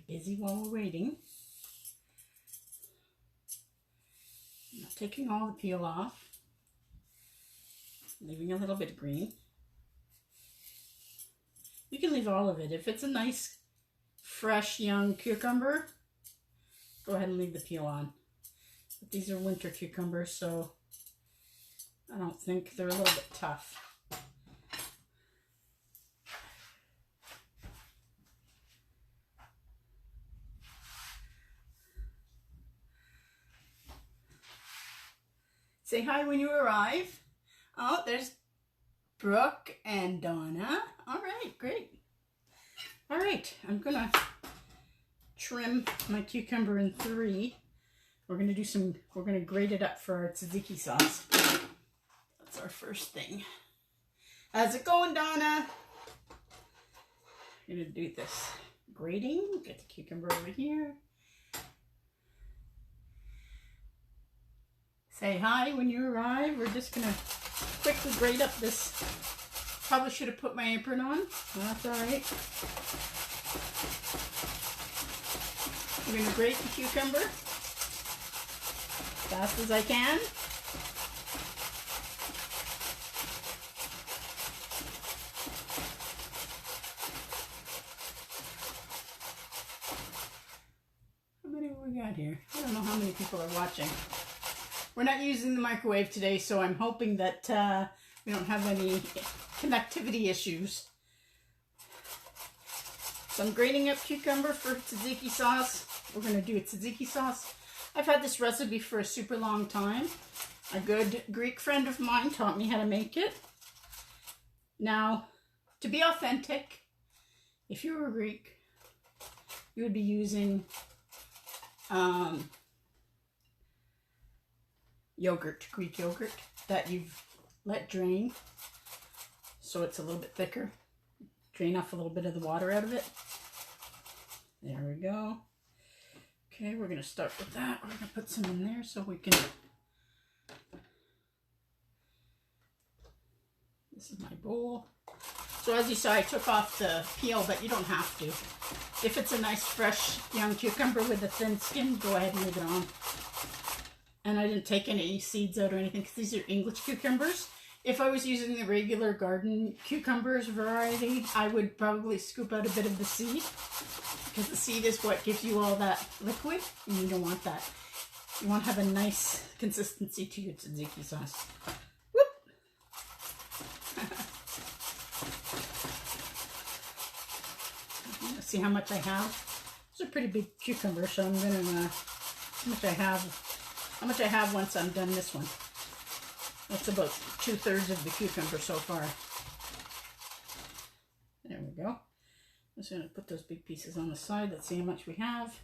get busy while we're waiting. I'm not taking all the peel off. Leaving a little bit of green. You can leave all of it. If it's a nice, fresh, young cucumber, go ahead and leave the peel on. But these are winter cucumbers, so I don't think they're a little bit tough. Say hi when you arrive. Oh, there's Brooke and Donna. All right, great. All right, I'm gonna trim my cucumber in 3. We're gonna grate it up for our tzatziki sauce. That's our first thing. How's it going, Donna? I'm gonna do this grating. Get the cucumber over here. Say hi when you arrive. We're just gonna quickly grate up this. Probably should have put my apron on. That's all right. We're gonna grate the cucumber fast as I can. How many have we got here? I don't know how many people are watching. We're not using the microwave today, so I'm hoping that we don't have any connectivity issues. So I'm grating up cucumber for tzatziki sauce. We're going to do a tzatziki sauce. I've had this recipe for a super long time. A good Greek friend of mine taught me how to make it. Now, to be authentic, if you were Greek, you would be using yogurt, Greek yogurt, that you've let drain so it's a little bit thicker. Drain off a little bit of the water out of it. There we go. Okay, we're going to start with that. We're going to put some in there so we can... This is my bowl. So as you saw, I took off the peel, but you don't have to. If it's a nice, fresh, young cucumber with a thin skin, go ahead and leave it on. And I didn't take any seeds out or anything because these are English cucumbers. If I was using the regular garden cucumbers variety, I would probably scoop out a bit of the seed because the seed is what gives you all that liquid, and you don't want that. You want to have a nice consistency to your tzatziki sauce. Whoop! Let's see how much I have. It's a pretty big cucumber, so I'm gonna how much I have once I'm done this one. That's about 2/3 of the cucumber so far. There we go. I'm just going to put those big pieces on the side. Let's see how much we have.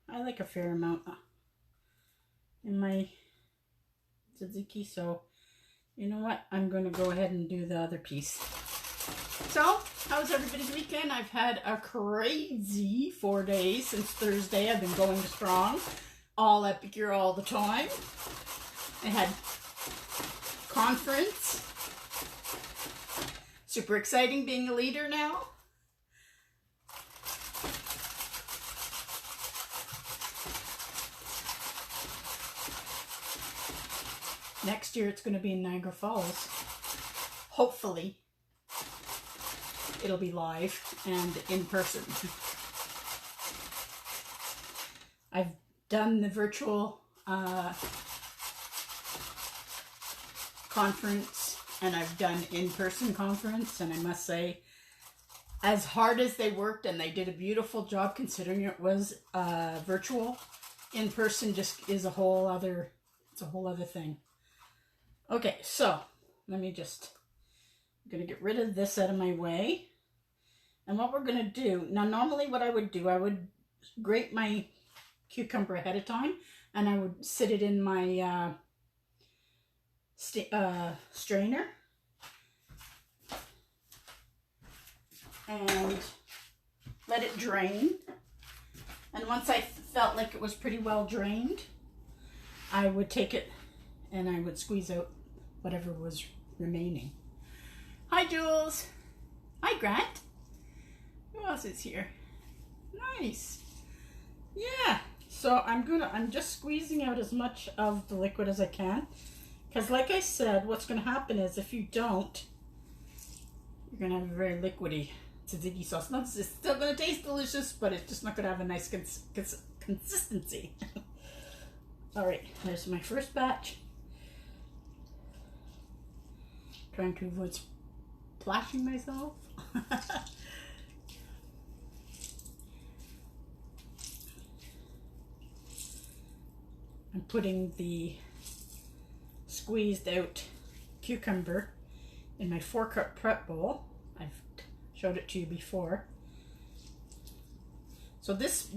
I like a fair amount in my tzatziki, so you know what? I'm going to go ahead and do the other piece. So, how was everybody's weekend? I've had a crazy 4 days since Thursday. I've been going strong. All epicure all the time. I had conference. Super exciting being a leader now. Next year it's going to be in Niagara Falls. Hopefully it'll be live and in person. I've done the virtual conference and I've done in-person conference, and I must say, as hard as they worked, and they did a beautiful job considering it was virtual, in-person just is a whole other thing. Okay, so I'm gonna get rid of this out of my way, and what we're gonna do now, normally what I would do, I would grate my cucumber ahead of time, and I would sit it in my strainer and let it drain. And once I felt like it was pretty well drained, I would take it and I would squeeze out whatever was remaining. Hi, Jules. Hi, Grant. Who else is here? Nice. Yeah. So I'm just squeezing out as much of the liquid as I can. Because like I said, what's going to happen is if you don't, you're going to have a very liquidy tzatziki sauce. No, it's still going to taste delicious, but it's just not going to have a nice consistency. All right, there's my first batch. Trying to avoid splashing myself. I'm putting the squeezed out cucumber in my 4-cup prep bowl. I've showed it to you before. So this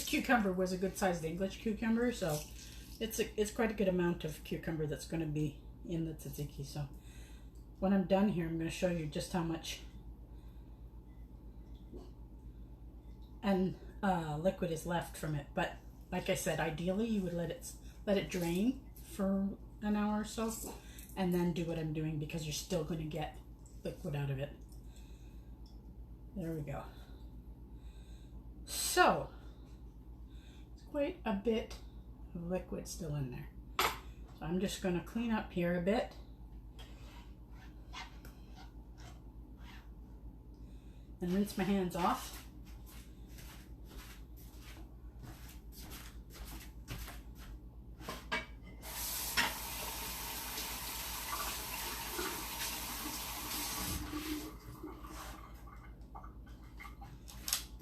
cucumber was a good sized English cucumber, so it's quite a good amount of cucumber that's going to be in the tzatziki. So when I'm done here, I'm going to show you just how much and liquid is left from it. But like I said, ideally you would let it drain for an hour or so, and then do what I'm doing, because you're still going to get liquid out of it. There we go. So it's quite a bit of liquid still in there. So I'm just going to clean up here a bit. And rinse my hands off.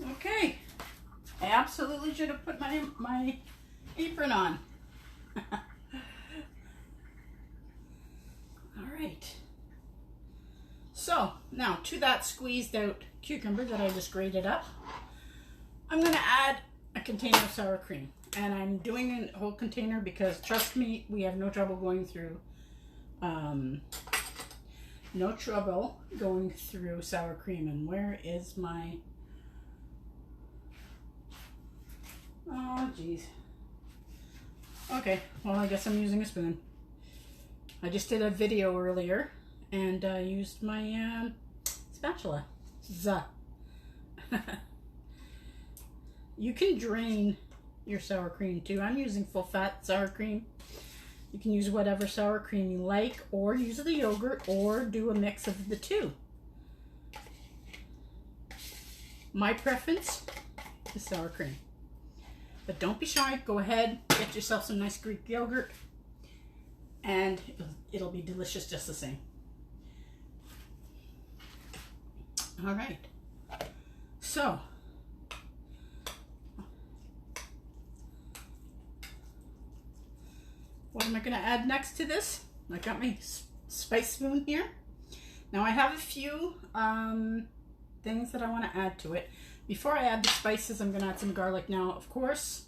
Okay, I absolutely should have put my apron on. All right. So now to that squeezed out cucumber that I just grated up, I'm going to add a container of sour cream. And I'm doing a whole container because, trust me, we have no trouble going through sour cream. And where is my... Oh, geez. Okay, well, I guess I'm using a spoon. I just did a video earlier and used my spatula. You can drain your sour cream too. I'm using full fat sour cream. You can use whatever sour cream you like, or use the yogurt, or do a mix of the two. My preference is sour cream. But don't be shy. Go ahead, get yourself some nice Greek yogurt, and it'll be delicious just the same. All right. So, what am I going to add next to this? I got my spice spoon here. Now I have a few things that I want to add to it. Before I add the spices, I'm going to add some garlic. Now, of course,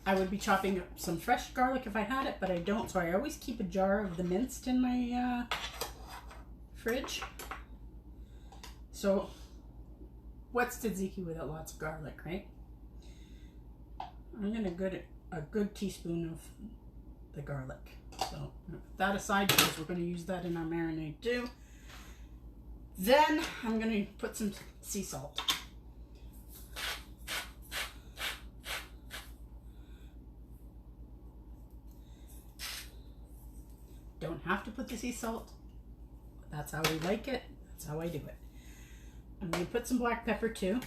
I would be chopping up some fresh garlic if I had it, but I don't. So I always keep a jar of the minced in my fridge. So, what's tzatziki without lots of garlic, right? I'm going to get a good teaspoon of the garlic. So, put that aside because we're going to use that in our marinade too. Then I'm going to put some sea salt. Don't have to put the sea salt. That's how we like it. That's how I do it. I'm going to put some black pepper too.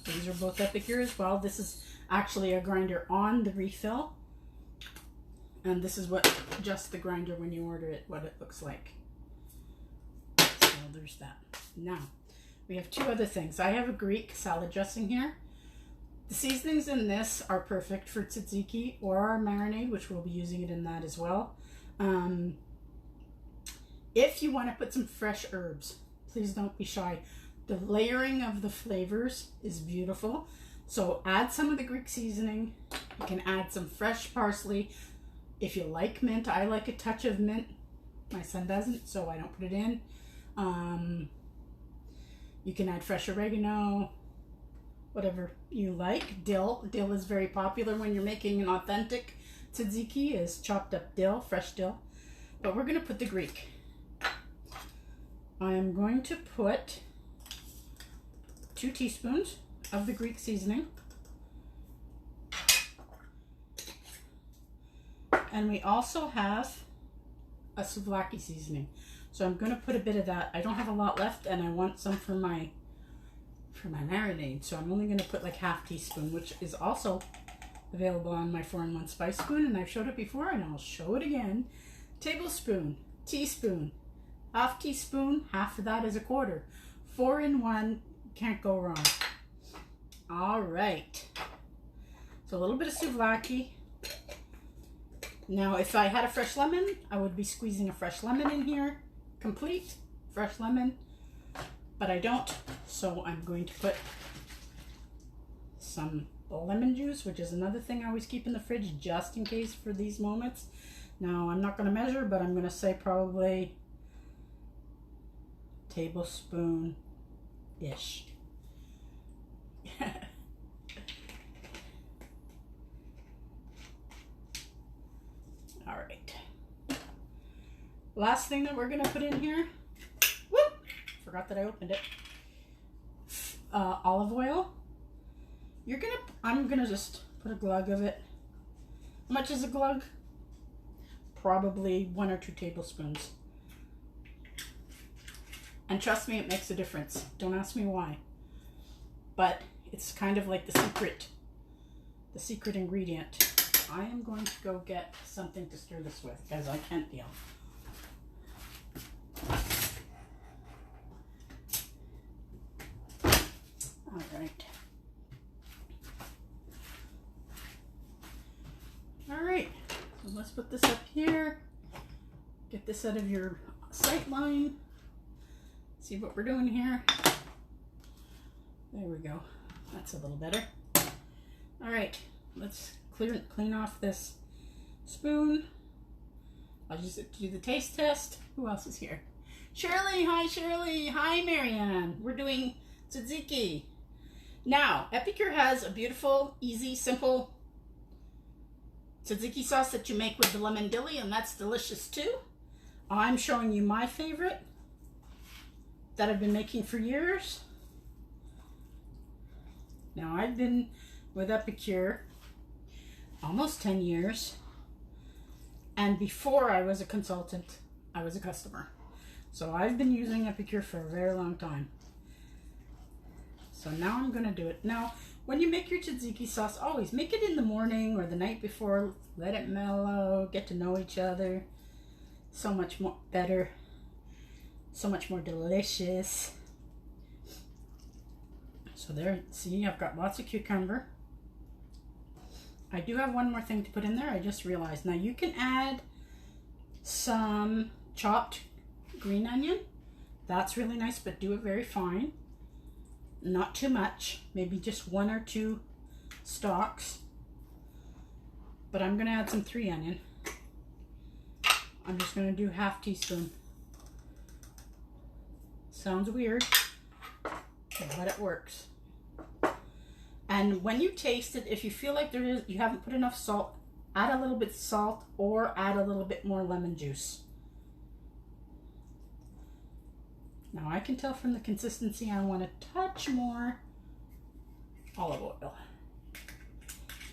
These are both epic here as well. This is actually a grinder on the refill. And this is what just the grinder when you order it, what it looks like. So there's that. Now, we have two other things. I have a Greek salad dressing here. The seasonings in this are perfect for tzatziki or our marinade, which we'll be using it in that as well. If you want to put some fresh herbs, please don't be shy. The layering of the flavors is beautiful. So add some of the Greek seasoning. You can add some fresh parsley. If you like mint, I like a touch of mint. My son doesn't, so I don't put it in. You can add fresh oregano, whatever you like. Dill. Dill is very popular when you're making an authentic tzatziki, is chopped up dill, fresh dill. But we're going to put the Greek. I am going to put 2 teaspoons of the Greek seasoning. And we also have a souvlaki seasoning. So I'm going to put a bit of that. I don't have a lot left, and I want some for my marinade. So I'm only going to put like half teaspoon, which is also available on my 4-in-1 spice spoon. And I've showed it before, and I'll show it again. Tablespoon, teaspoon, half teaspoon, half of that is a quarter. 4-in-1, can't go wrong. All right. So a little bit of souvlaki. Now, if I had a fresh lemon, I would be squeezing a fresh lemon in here. Complete fresh lemon. But I don't, so I'm going to put some lemon juice, which is another thing I always keep in the fridge just in case for these moments. Now, I'm not going to measure, but I'm going to say probably tablespoon-ish. All right. Last thing that we're going to put in here. Whoop! Forgot that I opened it. Olive oil. I'm gonna just put a glug of it. How much is a glug? Probably 1 or 2 tablespoons. And trust me, it makes a difference. Don't ask me why. But it's kind of like the secret ingredient. I am going to go get something to stir this with because I can't deal. All right. All right, so let's put this up here. Get this out of your sight line. See what we're doing here. There we go. That's a little better. All right, let's clean off this spoon. I'll use it to do the taste test. Who else is here? Shirley, hi Shirley. Hi Marianne. We're doing tzatziki. Now, Epicure has a beautiful, easy, simple tzatziki sauce that you make with the lemon dilly, and that's delicious too. I'm showing you my favorite that I've been making for years. Now, I've been with Epicure almost 10 years, and before I was a consultant, I was a customer. So I've been using Epicure for a very long time. So now I'm going to do it. Now, when you make your tzatziki sauce, always make it in the morning or the night before. Let it mellow, get to know each other. So much more better. So much more delicious. So there, see, I've got lots of cucumber. I do have one more thing to put in there, I just realized. Now you can add some chopped green onion. That's really nice, but do it very fine. Not too much, maybe just 1 or 2 stalks. But I'm gonna add some 3 onion. I'm just gonna do half teaspoon. Sounds weird, but it works. And when you taste it, if you feel like you haven't put enough salt, add a little bit salt or add a little bit more lemon juice. Now I can tell from the consistency I want a touch more olive oil.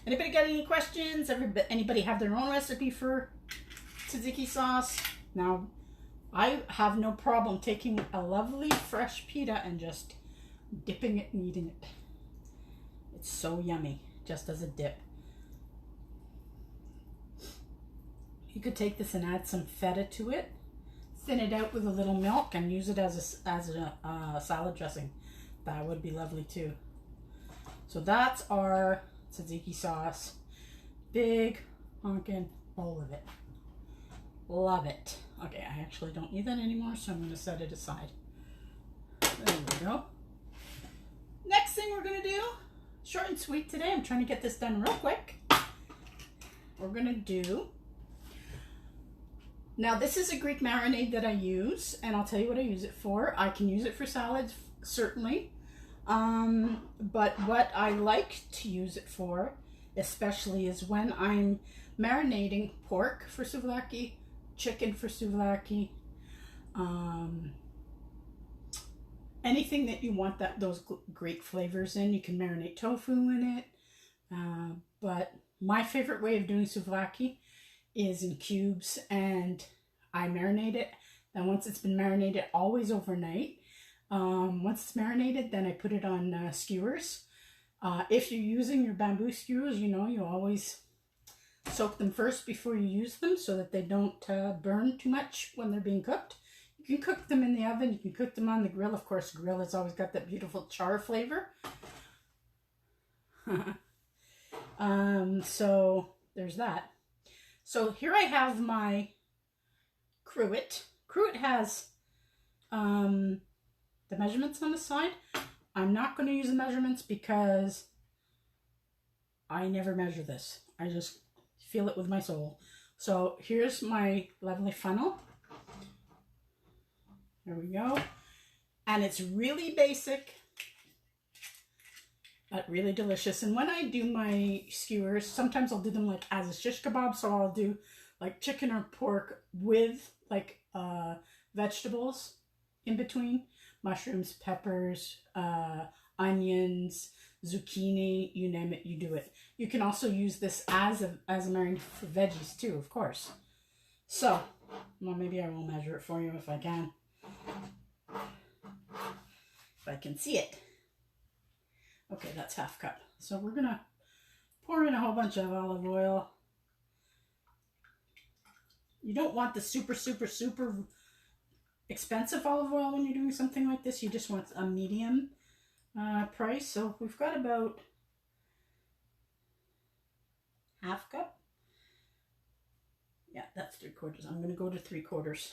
Anybody got any questions? Anybody have their own recipe for tzatziki sauce? Now, I have no problem taking a lovely fresh pita and just dipping it and eating it. It's so yummy, just as a dip. You could take this and add some feta to it. Thin it out with a little milk and use it as a salad dressing. That would be lovely too. So that's our tzatziki sauce. Big honkin' bowl of it. Love it. Okay, I actually don't need that anymore, so I'm going to set it aside. There we go. Next thing we're going to do, short and sweet today. I'm trying to get this done real quick. We're going to do, now this is a Greek marinade that I use, and I'll tell you what I use it for. I can use it for salads, certainly. But what I like to use it for, especially, is when I'm marinating pork for souvlaki, chicken for souvlaki, anything that you want those great flavors in. You can marinate tofu in it. But my favorite way of doing souvlaki is in cubes, and I marinate it. Then once it's been marinated, always overnight. Once it's marinated, then I put it on skewers. If you're using your bamboo skewers, you know, you always soak them first before you use them so that they don't burn too much when they're being cooked. You can cook them in the oven. You can cook them on the grill. Of course, grill has always got that beautiful char flavor. So there's that. So here I have my cruet. Cruet has the measurements on the side. I'm not going to use the measurements because I never measure this. I just feel it with my soul. So here's my lovely funnel. There we go. And it's really basic, but really delicious. And when I do my skewers, sometimes I'll do them like as a shish kebab. So I'll do like chicken or pork with like vegetables in between. Mushrooms, peppers, onions, zucchini, you name it, you do it. You can also use this as a marinade for veggies too, of course. So, well, maybe I will measure it for you if I can. If I can see it. Okay, that's half cup. So we're gonna pour in a whole bunch of olive oil. You don't want the super expensive olive oil when you're doing something like this. You just want a medium price. So we've got about half cup. Yeah, that's 3/4. I'm going to go to 3/4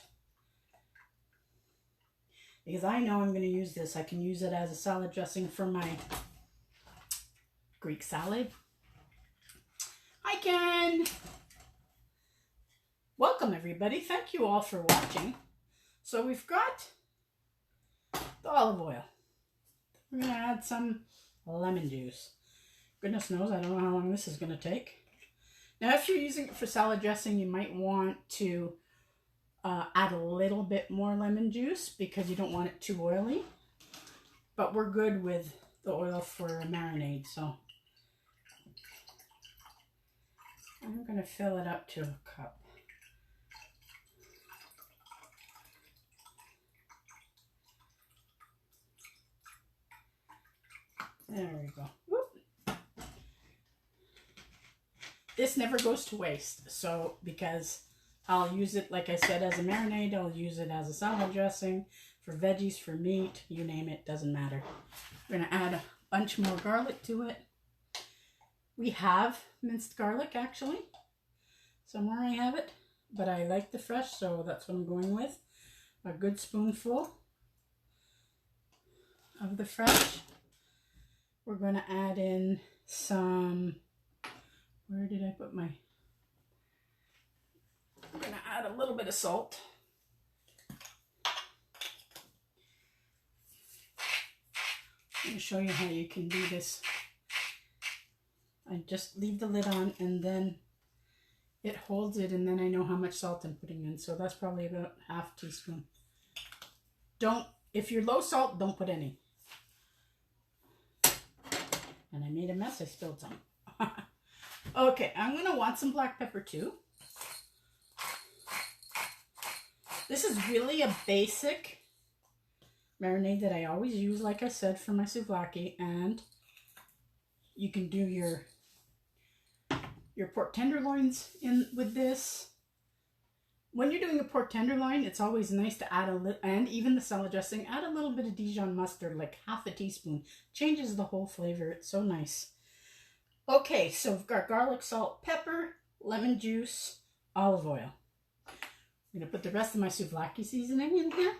because I know I'm going to use this. I can use it as a salad dressing for my Greek salad. Hi, Ken. Welcome, everybody. Thank you all for watching. So we've got the olive oil. We're going to add some lemon juice. Goodness knows, I don't know how long this is going to take. Now, if you're using it for salad dressing, you might want to add a little bit more lemon juice because you don't want it too oily. But we're good with the oil for a marinade, so I'm going to fill it up to a cup. There we go. Whoop. This never goes to waste. So, because I'll use it, like I said, as a marinade. I'll use it as a salad dressing, for veggies, for meat, you name it, doesn't matter. We're going to add a bunch more garlic to it. We have minced garlic, actually. Somewhere I have it. But I like the fresh, so that's what I'm going with. A good spoonful of the fresh. We're going to add in some, where did I put my, I'm going to add a little bit of salt. I'm going to show you how you can do this. I just leave the lid on and then it holds it, and then I know how much salt I'm putting in. So that's probably about half teaspoon. If you're low salt, don't put any. And I made a mess, I spilled some. Okay, I'm going to want some black pepper too. This is really a basic marinade that I always use, like I said, for my souvlaki. And you can do your pork tenderloins in with this. When you're doing a pork tenderloin, it's always nice to add a little, and even the salad dressing, add a little bit of Dijon mustard, like half a teaspoon. Changes the whole flavor. It's so nice. Okay, so we've got garlic, salt, pepper, lemon juice, olive oil. I'm going to put the rest of my souvlaki seasoning in here.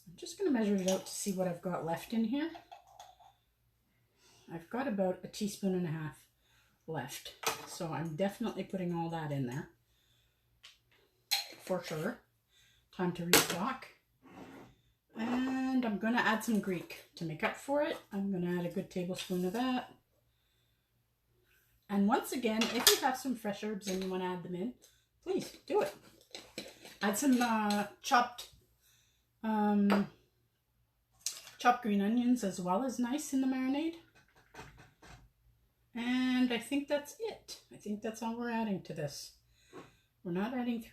I'm just going to measure it out to see what I've got left in here. I've got about 1.5 teaspoons left. So I'm definitely putting all that in there. For sure. Time to restock. And I'm going to add some Greek to make up for it. I'm going to add a good tablespoon of that. And once again, if you have some fresh herbs and you want to add them in, please do it. Add some chopped chopped green onions as well is nice in the marinade. And I think that's it. I think that's all we're adding to this. We're not adding